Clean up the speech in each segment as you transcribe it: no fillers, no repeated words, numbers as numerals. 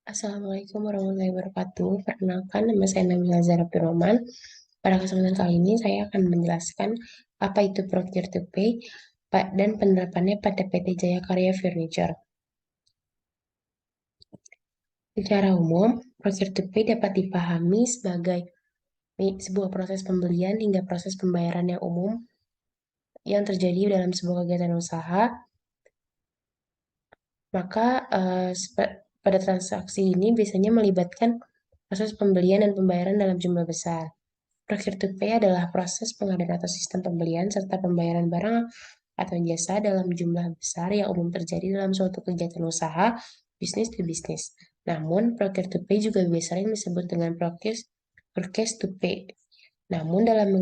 Assalamualaikum warahmatullahi wabarakatuh. Perkenalkan, nama saya Nabila Zara Abdurrahman. Pada kesempatan kali ini, saya akan menjelaskan apa itu Procure to Pay dan penerapannya pada PT Jaya Karya Furniture. Secara umum, Procure to Pay dapat dipahami sebagai sebuah proses pembelian hingga proses pembayaran yang umum yang terjadi dalam sebuah kegiatan usaha. Maka pada transaksi ini biasanya melibatkan proses pembelian dan pembayaran dalam jumlah besar. Procure to Pay adalah proses pengadaan atau sistem pembelian serta pembayaran barang atau jasa dalam jumlah besar yang umum terjadi dalam suatu kegiatan usaha bisnis to bisnis. Namun, Procure to Pay juga biasa sering disebut dengan Purchase to Pay. Namun, dalam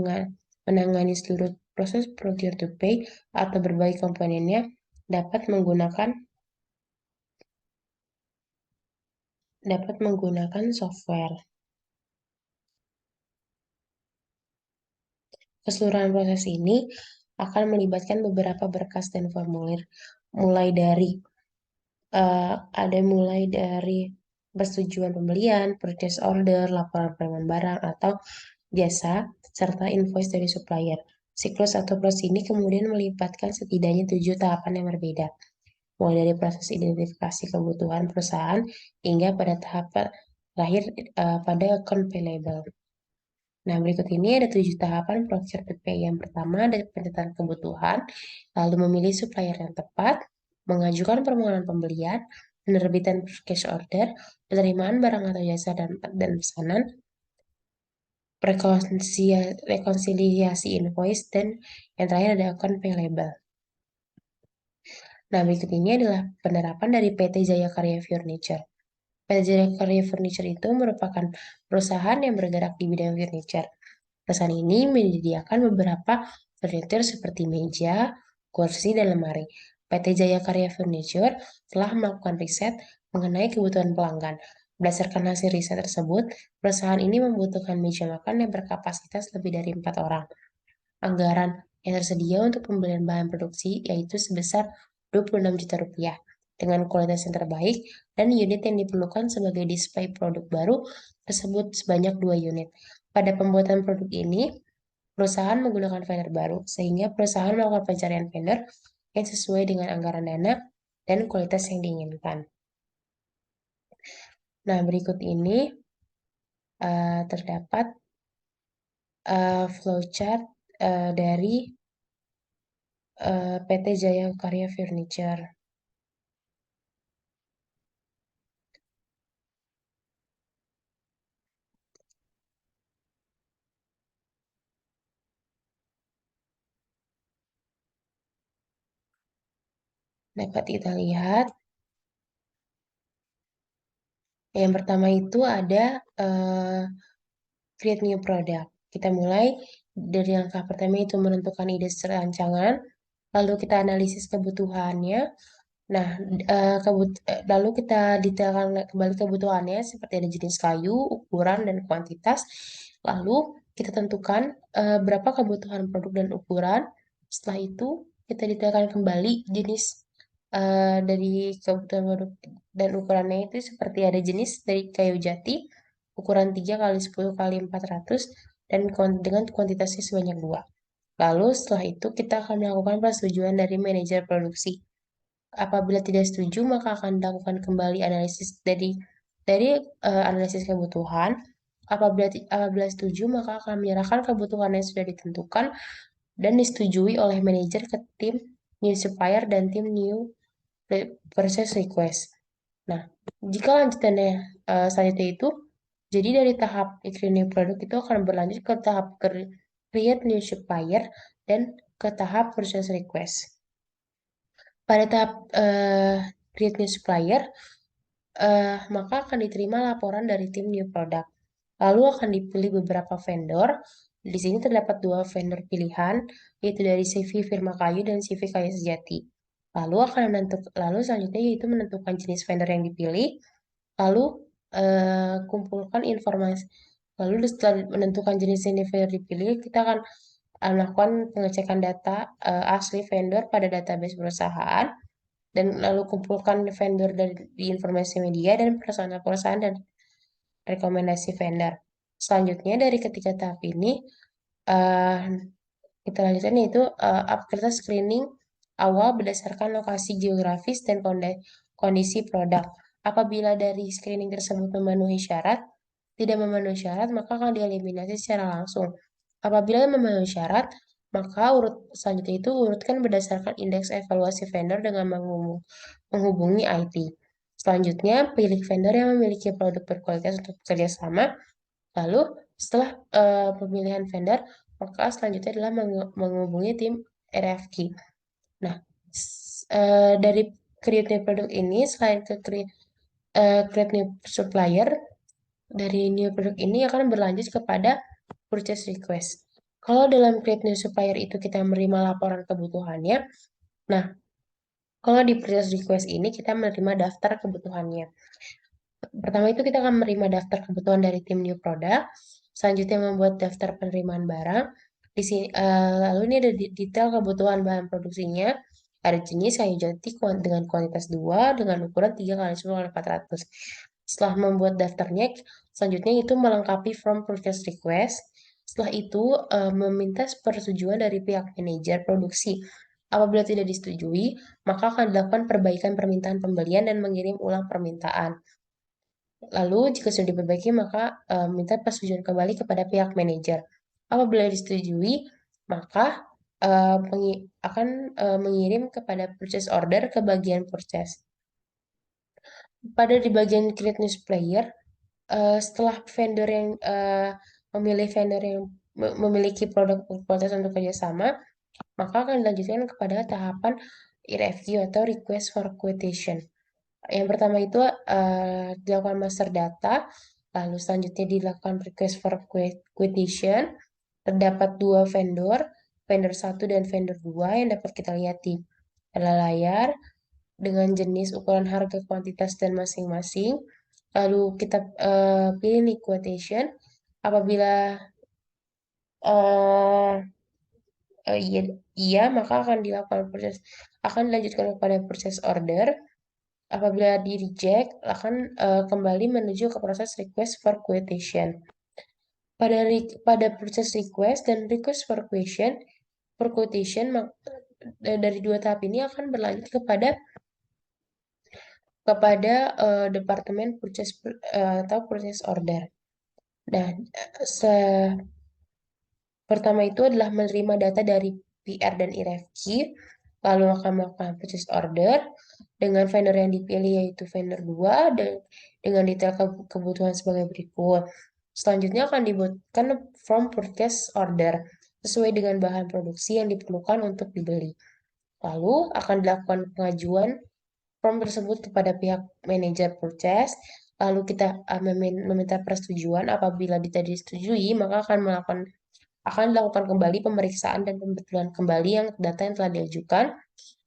menangani seluruh proses Procure to Pay atau berbagai komponennya dapat menggunakan software. Keseluruhan proses ini akan melibatkan beberapa berkas dan formulir, mulai dari persetujuan pembelian, purchase order, laporan penerimaan barang atau jasa, serta invoice dari supplier. Siklus atau proses ini kemudian melibatkan setidaknya 7 tahapan yang berbeda, mulai dari proses identifikasi kebutuhan perusahaan hingga pada tahap terakhir pada account payable. Nah, berikut ini ada 7 tahapan Procure to Pay. Yang pertama ada penentuan kebutuhan, lalu memilih supplier yang tepat, mengajukan permohonan pembelian, penerbitan purchase order, penerimaan barang atau jasa dan pesanan, rekonsiliasi invoice, dan yang terakhir ada account payable. Nah, berikut ini adalah penerapan dari PT Jaya Karya Furniture. PT Jaya Karya Furniture itu merupakan perusahaan yang bergerak di bidang furniture. Perusahaan ini menyediakan beberapa furniture seperti meja, kursi, dan lemari. PT Jaya Karya Furniture telah melakukan riset mengenai kebutuhan pelanggan. Berdasarkan hasil riset tersebut, perusahaan ini membutuhkan meja makan yang berkapasitas lebih dari 4 orang. Anggaran yang tersedia untuk pembelian bahan produksi yaitu sebesar 26 juta rupiah dengan kualitas yang terbaik dan unit yang diperlukan sebagai display produk baru tersebut sebanyak 2 unit. Pada pembuatan produk ini, perusahaan menggunakan vendor baru, sehingga perusahaan melakukan pencarian vendor yang sesuai dengan anggaran dana dan kualitas yang diinginkan. Nah, berikut ini terdapat flowchart dari PT Jaya Karya Furniture. Dapat kita lihat, yang pertama itu ada create new product. Kita mulai dari langkah pertama itu menentukan ide rancangan, lalu kita analisis kebutuhannya. Nah, lalu kita detailkan kembali kebutuhannya seperti ada jenis kayu, ukuran, dan kuantitas. Lalu kita tentukan berapa kebutuhan produk dan ukuran. Setelah itu kita detailkan kembali jenis dari kebutuhan produk dan ukurannya itu seperti ada jenis dari kayu jati, ukuran 3 kali 10 kali 400 dan dengan kuantitasnya sebanyak 2. Lalu setelah itu kita akan melakukan persetujuan dari manajer produksi. Apabila tidak setuju, maka akan dilakukan kembali analisis dari analisis kebutuhan. Apabila setuju, maka akan menyerahkan kebutuhan yang sudah ditentukan dan disetujui oleh manajer ke tim new supplier dan tim new purchase request. Nah, jika lanjutannya selanjutnya itu, jadi dari tahap new product itu akan berlanjut ke tahap create new supplier dan ke tahap purchase request. Pada tahap create new supplier, maka akan diterima laporan dari tim new product. Lalu akan dipilih beberapa vendor. Di sini terdapat 2 vendor pilihan, yaitu dari CV Firma Kayu dan CV Kayu Sejati. Lalu selanjutnya yaitu menentukan jenis vendor yang dipilih. Lalu kumpulkan informasi. Lalu setelah menentukan jenis vendor dipilih, kita akan melakukan pengecekan data asli vendor pada database perusahaan. dan lalu kumpulkan vendor dari di informasi media dan perusahaan-perusahaan dan rekomendasi vendor. Selanjutnya dari ketiga tahap ini eh, kita lanjutkan yaitu kita screening awal berdasarkan lokasi geografis dan kondisi produk. Apabila dari screening tersebut memenuhi syarat, tidak memenuhi syarat, maka akan dieliminasi secara langsung. Apabila memenuhi syarat, maka urut selanjutnya itu urutkan berdasarkan indeks evaluasi vendor dengan menghubungi IT. Selanjutnya, pilih vendor yang memiliki produk berkualitas untuk bekerja sama. Lalu, setelah pemilihan vendor, maka selanjutnya adalah menghubungi tim RFQ. Nah, dari create new product ini, selain create new supplier, dari new product ini akan berlanjut kepada purchase request. Kalau dalam create new supplier itu kita menerima laporan kebutuhannya, nah, kalau di purchase request ini kita menerima daftar kebutuhannya. Pertama itu kita akan menerima daftar kebutuhan dari tim new product, selanjutnya membuat daftar penerimaan barang. Di sini, lalu ini ada detail kebutuhan bahan produksinya, ada jenis kayu jati dengan kuantitas 2 dengan ukuran 3 kali 10 kali 400. Setelah membuat daftarnya, selanjutnya itu melengkapi form purchase request. Setelah itu meminta persetujuan dari pihak manajer produksi. Apabila tidak disetujui, maka akan dilakukan perbaikan permintaan pembelian dan mengirim ulang permintaan. Lalu, jika sudah diperbaiki, maka minta persetujuan kembali kepada pihak manajer. Apabila disetujui, maka akan mengirim kepada purchase order ke bagian purchase. Pada di bagian create new supplier, setelah vendor yang memilih vendor yang memiliki produk kualitas untuk kerjasama, maka akan dilanjutkan kepada tahapan RFQ atau request for quotation. Yang pertama itu dilakukan master data, lalu selanjutnya dilakukan request for quotation. Terdapat dua vendor, vendor 1 dan vendor 2 yang dapat kita lihat di layar dengan jenis ukuran harga kuantitas dan masing-masing. Lalu kita pilih nih quotation. Apabila uh, iya, iya, maka akan dilakukan proses akan dilanjutkan kepada proses order. Apabila di reject, akan kembali menuju ke proses request for quotation. Pada proses request dan request for quotation dari dua tahap ini akan berlanjut kepada departemen purchase atau purchase order. Nah, pertama itu adalah menerima data dari PR dan IRFQ, lalu akan melakukan purchase order dengan vendor yang dipilih yaitu vendor 2 dan dengan detail kebutuhan sebagai berikut. Selanjutnya akan dibuatkan form purchase order sesuai dengan bahan produksi yang diperlukan untuk dibeli. Lalu akan dilakukan pengajuan form tersebut kepada pihak manajer purchase. Lalu kita meminta persetujuan. Apabila tidak disetujui, maka akan dilakukan kembali pemeriksaan dan pembetulan kembali yang data yang telah diajukan.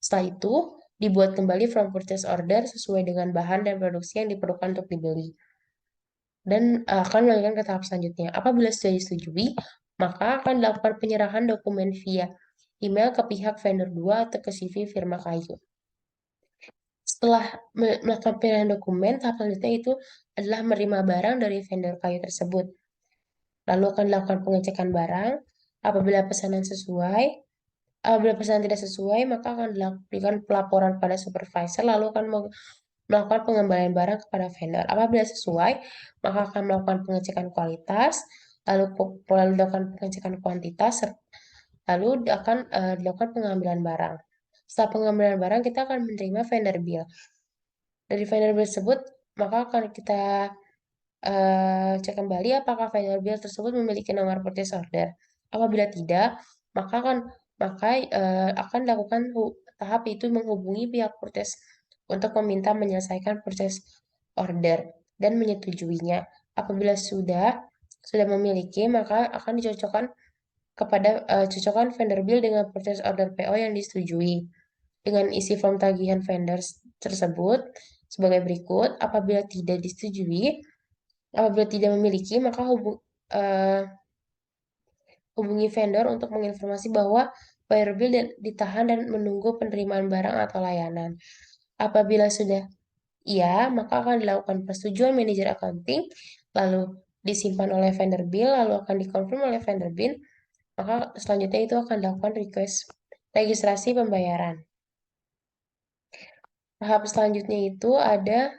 Setelah itu, dibuat kembali from purchase order sesuai dengan bahan dan produksi yang diperlukan untuk dibeli. Dan akan dilanjutkan ke tahap selanjutnya. Apabila sudah disetujui, maka akan dilakukan penyerahan dokumen via email ke pihak vendor 2 atau ke CV firma kayu. Setelah melakukan pilihan dokumen, tahap selanjutnya itu adalah menerima barang dari vendor kayu tersebut. Lalu akan dilakukan pengecekan barang. Apabila pesanan tidak sesuai, maka akan dilakukan pelaporan pada supervisor, lalu akan melakukan pengembalian barang kepada vendor. Apabila sesuai, maka akan melakukan pengecekan kualitas, lalu dilakukan pengecekan kuantitas, lalu akan dilakukan pengambilan barang. Setelah pengambilan barang, kita akan menerima vendor bill. Dari vendor bill tersebut, maka akan kita cek kembali apakah vendor bill tersebut memiliki nomor purchase order. Apabila tidak, maka akan dilakukan tahap itu menghubungi pihak purchase untuk meminta menyelesaikan purchase order dan menyetujuinya. Apabila sudah memiliki, maka akan cocokkan vendor bill dengan purchase order PO yang disetujui dengan isi form tagihan vendor tersebut sebagai berikut. Apabila tidak memiliki, maka hubungi vendor untuk menginformasi bahwa buyer bill ditahan dan menunggu penerimaan barang atau layanan. Apabila sudah iya, maka akan dilakukan persetujuan manajer accounting, lalu disimpan oleh vendor bill, lalu akan dikonfirm oleh vendor bill, maka selanjutnya itu akan dilakukan request registrasi pembayaran. Tahap selanjutnya itu ada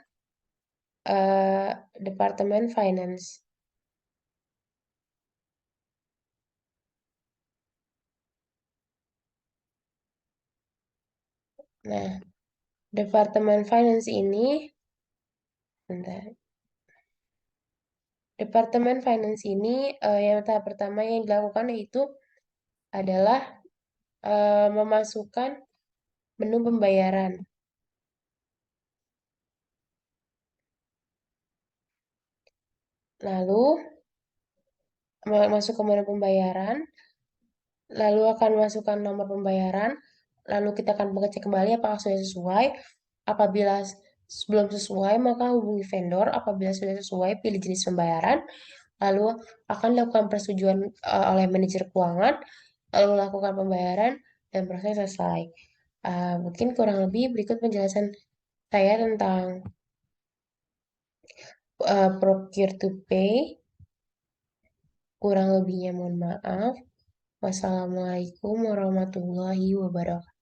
eh, Departemen Finance. Nah, Departemen Finance ini, bentar. Departemen Finance ini yang tahap pertama yang dilakukan yaitu adalah memasukkan menu pembayaran. Lalu masuk ke menu pembayaran, lalu akan masukkan nomor pembayaran, lalu kita akan mengecek kembali apakah sudah sesuai. Apabila belum sesuai, maka hubungi vendor. Apabila sudah sesuai, pilih jenis pembayaran, lalu akan dilakukan persetujuan oleh manajer keuangan, lalu lakukan pembayaran, dan proses selesai. Mungkin kurang lebih berikut penjelasan saya tentang procure to pay. Kurang lebihnya mohon maaf. Wassalamualaikum warahmatullahi wabarakatuh.